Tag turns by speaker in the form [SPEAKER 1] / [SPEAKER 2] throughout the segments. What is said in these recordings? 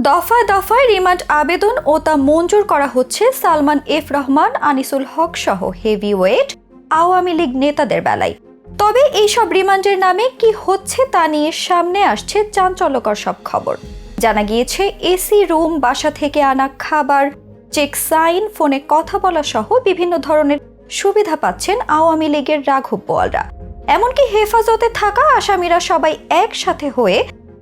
[SPEAKER 1] দফায় দফায় রিমান্ড আবেদন ও তা মঞ্জুর করা হচ্ছে সালমান এফ রহমান, আনিসুল হক সহ হেভিওয়েট আওয়ামী লীগ নেতাদের বেলায়। তবে এইসব রিমান্ডের নামে কি হচ্ছে তা নিয়ে সামনে আসছে চাঞ্চল্যকর সব খবর। জানা গিয়েছে এসি রুম, বাসা থেকে আনা খাবার, চেক সাইন, ফোনে কথা বলা সহ বিভিন্ন ধরনের সুবিধা পাচ্ছেন আওয়ামী লীগের রাঘব বোয়ালরা। এমনকি হেফাজতে থাকা আসামিরা সবাই একসাথে হয়ে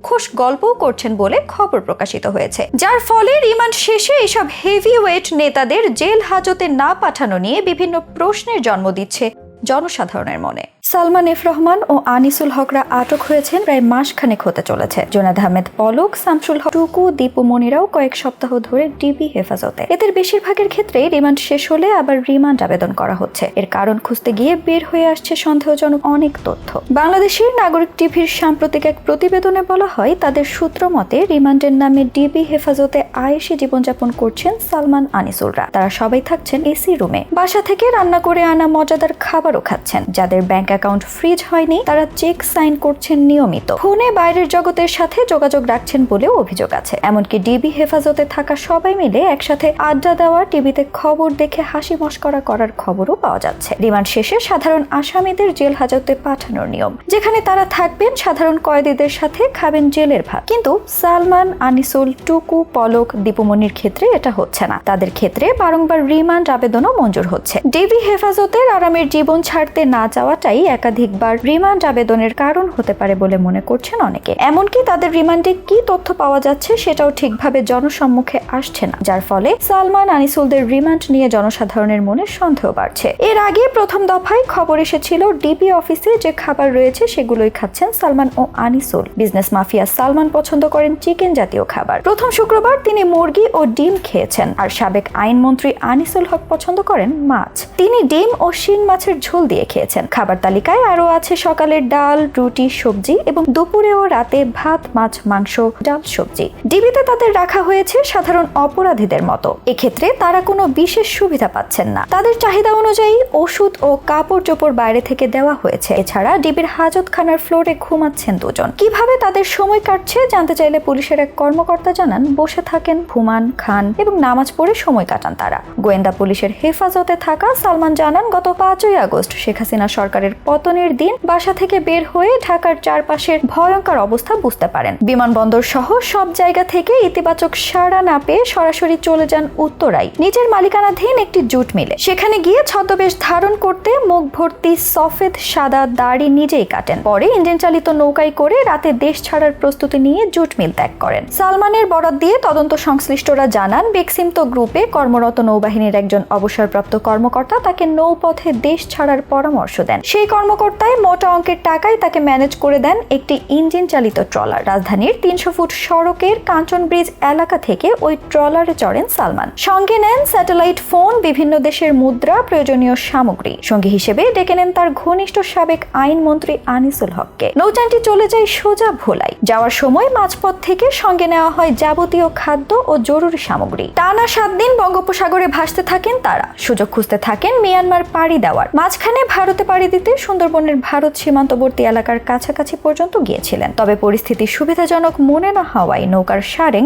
[SPEAKER 1] খুশ গল্পও করছেন বলে খবর প্রকাশিত হয়েছে, যার ফলে রিমান্ড শেষে এসব হেভিওয়েট নেতাদের জেল হাজতে না পাঠানো নিয়ে বিভিন্ন প্রশ্নের জন্ম দিচ্ছে জনসাধারণের মনে। সালমান এফ রহমান ও আনিসুল হকরা আটক হয়েছেন প্রায় মাসখানেক হতে চলেছে। জুনায়েদ আহমেদ পলক, শামসুল হক টুকু, দীপু মনিরাও কয়েক সপ্তাহ ধরে ডিবি হেফাজতে। এদের বেশিরভাগের ক্ষেত্রেই রিমান্ড শেষ হলে আবার রিমান্ড আবেদন করা হচ্ছে। এর কারণ খুঁজতে গিয়ে বের হয়ে আসছে সন্দেহজনক অনেক তথ্য। বাংলাদেশের নাগরিক টিভির সাম্প্রতিক এক প্রতিবেদনে বলা হয়, তাদের সূত্র মতে রিমান্ডের নামে ডিবি হেফাজতে আয়েশি জীবনযাপন করছেন সালমান, আনিসুলরা। তারা সবাই থাকছেন এসি রুমে, বাসা থেকে রান্না করে আনা মজাদার খাবারও খাচ্ছেন। যাদের ব্যাংক অ্যাকাউন্ট ফ্রিজ হয়নি তারা চেক সাইন করছেন নিয়মিত। ফোনে বাইরের জগতের সাথে যোগাযোগ রাখছেন বলেও অভিযোগ আছে। এমনকি ডিবি হেফাজতে থাকা সবাই মিলে একসাথে আড্ডা দেওয়া, টিভিতে খবর দেখে হাসি মশকরা করার খবরও পাওয়া যাচ্ছে। রিমান্ড শেষে সাধারণ আসামিদের জেল হাজতে পাঠানোর নিয়ম, যেখানে তারা থাকবেন সাধারণ কয়েদিদের সাথে, খাবেন জেলের ভাত। কিন্তু সালমান, আনিসুল, টুকু, পলক, দীপুমনির ক্ষেত্রে এটা হচ্ছে না। তাদের ক্ষেত্রে বারংবার রিমান্ড আবেদনও মঞ্জুর হচ্ছে। ডিবি হেফাজতের আরামের জীবন ছাড়তে না চাওয়াটাই একাধিকবার রিমান্ড আবেদনের কারণ হতে পারে বলে মনে করছেন অনেকে। এমনকি তাদের রিমান্ডে কি তথ্য পাওয়া যাচ্ছে সেটাও ঠিকভাবে জনসম্মুখে আসছে না, যার ফলে সালমান, আনিসুলদের রিমান্ড নিয়ে জনসাধারণের মনে সন্দেহ বাড়ছে। এর আগে প্রথম দফায় খবর এসেছিল ডিবি অফিসে যে খাবার রয়েছে সেগুলোই খাচ্ছেন সালমান ও আনিসুল। বিজনেস মাফিয়া সালমান পছন্দ করেন চিকেন জাতীয় খাবার। প্রথম শুক্রবার তিনি মুরগি ও ডিম খেয়েছেন, আর সাবেক আইনমন্ত্রী আনিসুল হক পছন্দ করেন মাছ। তিনি ডিম ও শিং মাছের ঝোল দিয়ে খেয়েছেন। খাবার তালিকায় আরো আছে সকালের ডাল, রুটি, সবজি এবং দুপুরে ও রাতে ভাত, মাছ, মাংস, ডাল, সবজি। ডিবিতে তাদের রাখা হয়েছে সাধারণ অপরাধীদের মতো। এক্ষেত্রে তারা কোনো বিশেষ সুবিধা পাচ্ছেন না। তাদের চাহিদা অনুযায়ী ওষুধ ও কাপড় চোপড় বাইরে থেকে দেওয়া হয়েছে। এছাড়া ডিবির হাজতখানার ফ্লোরে ঘুমাচ্ছেন দুজন। কিভাবে তাদের সময় কাটছে জানতে চাইলে পুলিশের এক কর্মকর্তা জানান, বসে থাকেন, ঘুমান, খান এবং নামাজ পড়ে সময় কাটান তারা। গোয়েন্দা পুলিশের হেফাজতে থাকা সালমান জানান, গত 5ই আগস্ট শেখ হাসিনা সরকারের পতনের দিন বাসা থেকে বের হয়ে ঢাকার চারপাশের ভয়ঙ্কর অবস্থা বুঝতে পারেন। বিমানবন্দর সহ সব জায়গা থেকে ইতিবাচক সাড়া না পেয়ে সরাসরি চলে যান উত্তরায় নিজের মালিকানাধীন একটি জুট মিলে। সেখানে গিয়ে ছদ্মবেশ ধারণ করতে মুখ ভর্তি সফেদ সাদা দাড়ি নিজেই কাটেন। পরে ইঞ্জিন চালিত নৌকায় করে রাতে দেশ ছাড়ার প্রস্তুতি নিয়ে জুট মিল ত্যাগ করেন। সালমানের বরাত দিয়ে তদন্ত সংশ্লিষ্টরা জানান, বেক্সিমতো গ্রুপে কর্মরত নৌবাহিনীর একজন অবসরপ্রাপ্ত কর্মকর্তা তাকে নৌপথে দেশ ছাড়ার পরামর্শ দেন। সেই কর্মকর্তাই মোটা অঙ্কের টাকায় তাকে ম্যানেজ করে দেন একটি ইঞ্জিন চালিত ট্রলার। রাজধানীর 300 ফুট সড়কের কাঞ্চন ব্রিজ এলাকা থেকে ওই ট্রলারে চড়েন সালমান। সঙ্গে নেন স্যাটেলাইট ফোন, বিভিন্ন দেশের মুদ্রা, প্রয়োজনীয় সামগ্রী। সঙ্গী হিসেবে ডেকে নেন তার ঘনিষ্ঠ সাবেক আইনমন্ত্রী আনিসুল হককে। নৌযানটি চলে যায় সোজা ভোলায়। যাওয়ার সময় মাঝপথ থেকে সঙ্গে নেওয়া হয় যাবতীয় খাদ্য ও জরুরি সামগ্রী। টানা 7 দিন বঙ্গোপসাগরে ভাসতে থাকেন তারা। সুযোগ খুঁজতে থাকেন মিয়ানমার পাড়ি দেওয়ার। মাঝখানে ভারতে পাড়ি দিতে সুন্দরবনের ভারত সীমান্তবর্তী এলাকার কাছাকাছি পর্যন্ত গিয়েছিলেন। তবে পরিস্থিতি সুবিধাজনক মনে না হওয়ায় নৌকার সারেং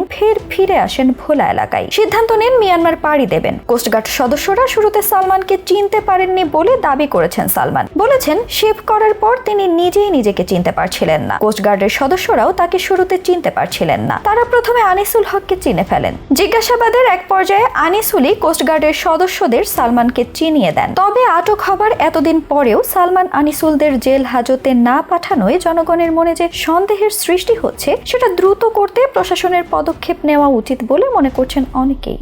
[SPEAKER 1] ফিরে আসেন ভোলা এলাকায়। সিদ্ধান্ত নেন মিয়ানমার পাড়ি দেবেন। কোস্টগার্ড সদস্যরা শুরুতে সালমানকে চিনতে পারেননি বলে দাবি করেছেন সালমান। বলেছেন, শেভ করার পর তিনি নিজেই নিজেকে চিনতে পারছিলেন না। কোস্টগার্ডের সদস্যরাও তাকে শুরুতে চিনতে পারছিলেন না। তারা প্রথমে আনিসুল হককে চিনে ফেলেন। জিজ্ঞাসাবাদের এক পর্যায়ে আনিসুলই কোস্টগার্ডের সদস্যদের সালমানকে চিনিয়ে দেন। তবে আটক হবার এতদিন পরেও সালমান, আনিসুলদের জেল হাজতে না পাঠানোয় জনগণের মনে যে সন্দেহের সৃষ্টি হচ্ছে সেটা দ্রুত করতে প্রশাসনের পদক্ষেপ নেওয়া উচিত বলে মনে করছেন অনেকেই।